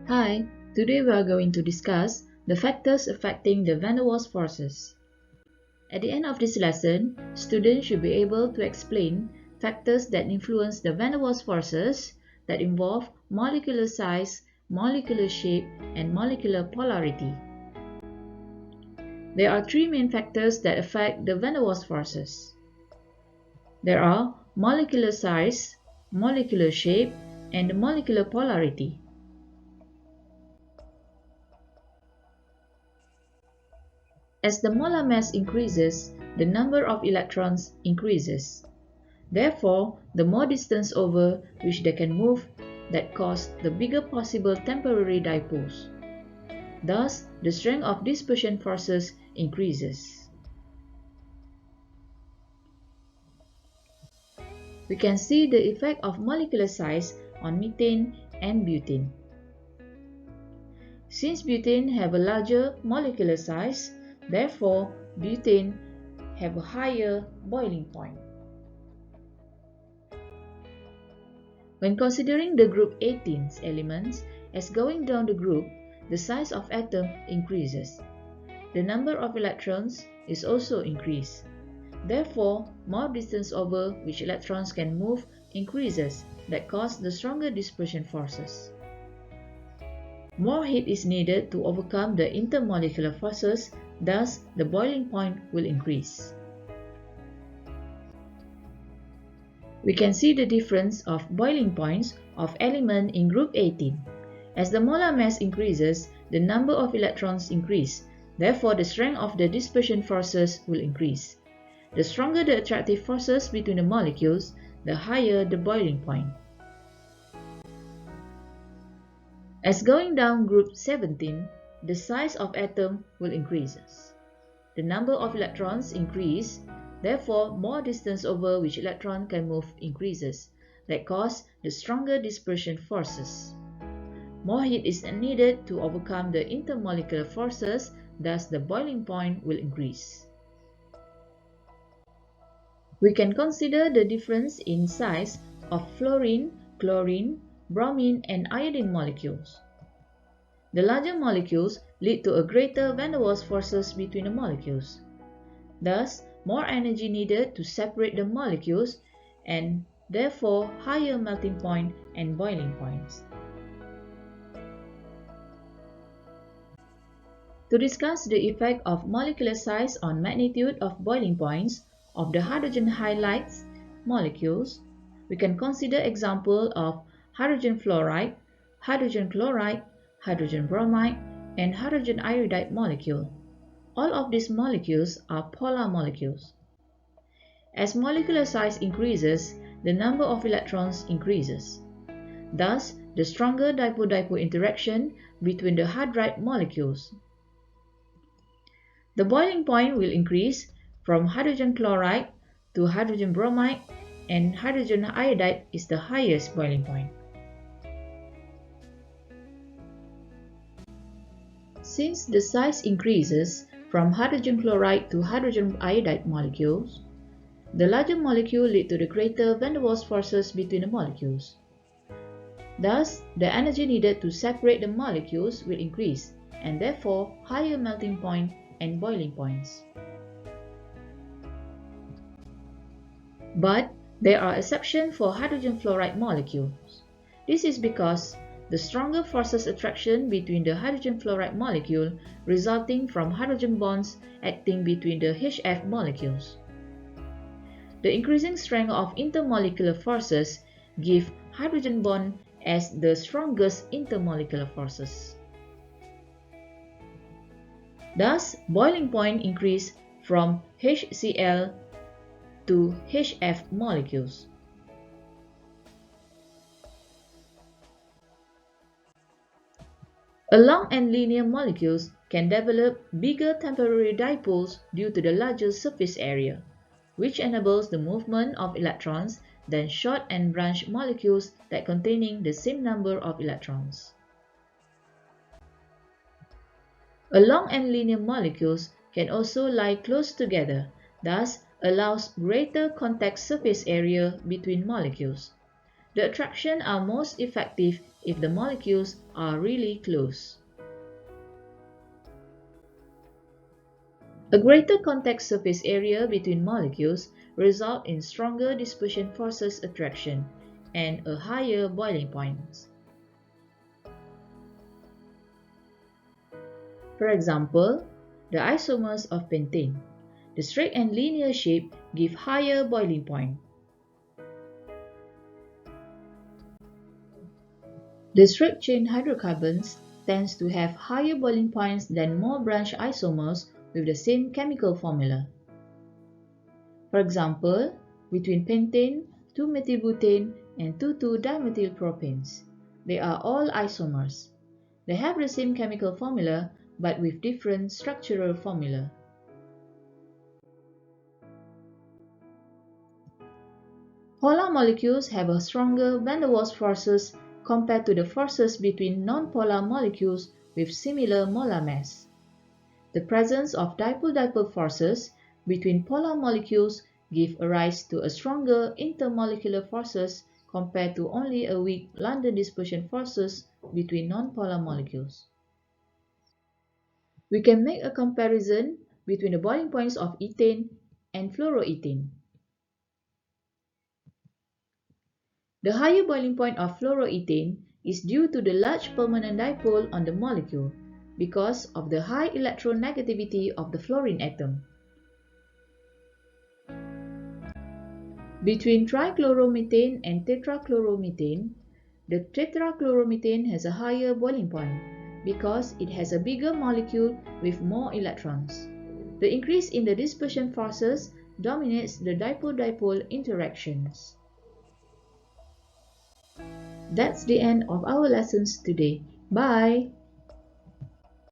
Hi, today we are going to discuss the factors affecting the van der Waals forces. At the end of this lesson, students should be able to explain factors that influence the van der Waals forces that involve molecular size, molecular shape, and molecular polarity. There are three main factors that affect the van der Waals forces. There are molecular size, molecular shape, and molecular polarity. As the molar mass increases, the number of electrons increases. Therefore, the more distance over which they can move, that cause the bigger possible temporary dipoles. Thus, the strength of dispersion forces increases. We can see the effect of molecular size on methane and butane. Since butane have a larger molecular size, therefore butane have a higher boiling point. When considering the group 18's elements, as going down the group, the size of atom increases. The number of electrons is also increased. Therefore, more distance over which electrons can move increases, that cause the stronger dispersion forces. More heat is needed to overcome the intermolecular forces, thus the boiling point will increase. We can see the difference of boiling points of element in group 18. As the molar mass increases, the number of electrons increase, therefore the strength of the dispersion forces will increase. The stronger the attractive forces between the molecules, the higher the boiling point. As going down group 17, the size of atom will increase. The number of electrons increase, therefore more distance over which electron can move increases, that cause the stronger dispersion forces. More heat is needed to overcome the intermolecular forces, thus the boiling point will increase. We can consider the difference in size of fluorine, chlorine, bromine, and iodine molecules. The larger molecules lead to a greater van der Waals forces between the molecules. Thus, more energy needed to separate the molecules and therefore higher melting point and boiling points. To discuss the effect of molecular size on magnitude of boiling points of the hydrogen halides molecules, we can consider example of hydrogen fluoride, hydrogen chloride, hydrogen bromide, and hydrogen iodide molecule. All of these molecules are polar molecules. As molecular size increases, the number of electrons increases. Thus, the stronger dipole-dipole interaction between the hydride molecules. The boiling point will increase from hydrogen chloride to hydrogen bromide, and hydrogen iodide is the highest boiling point. Since the size increases from hydrogen chloride to hydrogen iodide molecules, the larger molecule lead to the greater van der Waals forces between the molecules. Thus, the energy needed to separate the molecules will increase, and therefore higher melting point and boiling points. But there are exceptions for hydrogen fluoride molecules. This is because the stronger forces attraction between the hydrogen fluoride molecule resulting from hydrogen bonds acting between the HF molecules. The increasing strength of intermolecular forces give hydrogen bond as the strongest intermolecular forces. Thus, boiling point increase from HCl to HF molecules. A long and linear molecules can develop bigger temporary dipoles due to the larger surface area, which enables the movement of electrons than short and branch molecules that containing the same number of electrons. A long and linear molecules can also lie close together, thus allows greater contact surface area between molecules. The attraction are most effective if the molecules are really close. A greater contact surface area between molecules results in stronger dispersion forces attraction and a higher boiling point. For example, the isomers of pentane. The straight and linear shape give higher boiling point. The straight chain hydrocarbons tends to have higher boiling points than more branched isomers with the same chemical formula. For example, between pentane, 2-methylbutane, and 2,2-dimethylpropanes. They are all isomers. They have the same chemical formula but with different structural formula. Polar molecules have a stronger van der Waals forces compared to the forces between non-polar molecules with similar molar mass. The presence of dipole-dipole forces between polar molecules give rise to a stronger intermolecular forces compared to only a weak London dispersion forces between non-polar molecules. We can make a comparison between the boiling points of ethane and fluoroethane. The higher boiling point of fluoroethane is due to the large permanent dipole on the molecule because of the high electronegativity of the fluorine atom. Between trichloromethane and tetrachloromethane, the tetrachloromethane has a higher boiling point because it has a bigger molecule with more electrons. The increase in the dispersion forces dominates the dipole-dipole interactions. That's the end of our lessons today. Bye!